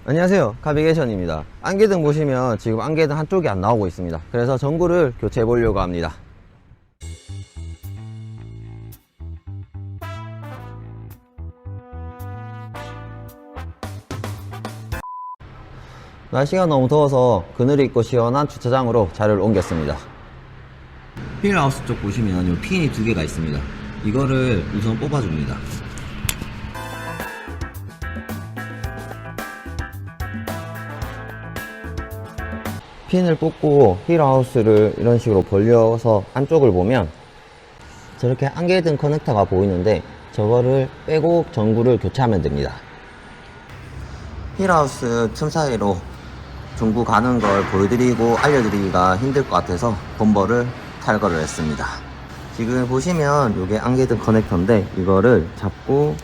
안녕하세요, 카비게이션입니다. 안개등 보시면 지금 안개등 한쪽이 안 나오고 있습니다. 그래서 전구를 교체해 보려고 합니다. 날씨가 너무 더워서 그늘이 있고 시원한 주차장으로 자리를 옮겼습니다. 휠하우스 쪽 보시면 이 핀이 두 개가 있습니다. 이거를 우선 뽑아줍니다. 핀을 뽑고 휠하우스를 이런 식으로 벌려서 안쪽을 보면 저렇게 안개등 커넥터가 보이는데 저거를 빼고 전구를 교체하면 됩니다. 휠하우스 틈 사이로 전구 가는 걸 보여드리고 알려드리기가 힘들 것 같아서 범버를 탈거를 했습니다. 지금 보시면 이게 안개등 커넥터인데 이거를 잡고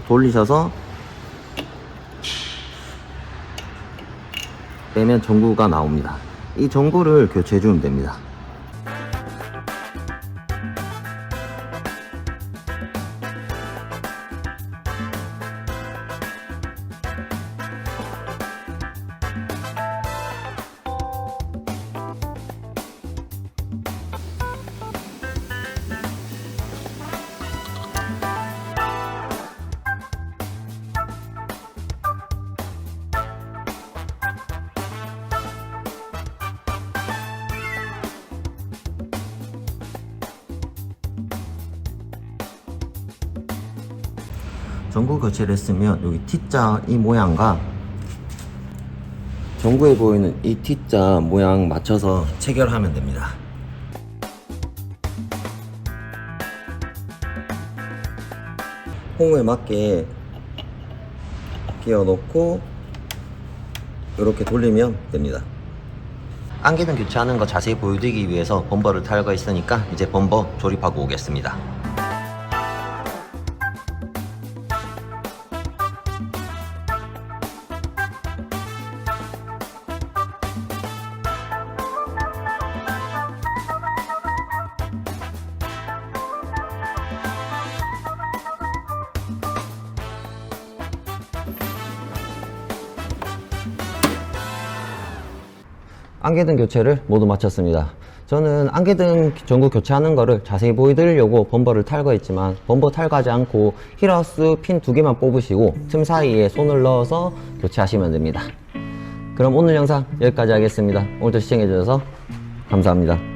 돌리셔서 빼면 전구가 나옵니다. 이 전구를 교체해 주면 됩니다. 전구 교체를 했으면 여기 T자 이 모양과 전구에 보이는 이 T자 모양 맞춰서 체결하면 됩니다. 홈에 맞게 끼워 놓고 이렇게 돌리면 됩니다. 안개등 교체하는 거 자세히 보여드리기 위해서 범버를 탈거했으니까 이제 범버 조립하고 오겠습니다. 안개등 교체를 모두 마쳤습니다. 저는 안개등 전구 교체하는 거를 자세히 보여드리려고 범버를 탈거했지만 범버 탈거하지 않고 휠하우스 핀 두 개만 뽑으시고 틈 사이에 손을 넣어서 교체하시면 됩니다. 그럼 오늘 영상 여기까지 하겠습니다. 오늘도 시청해주셔서 감사합니다.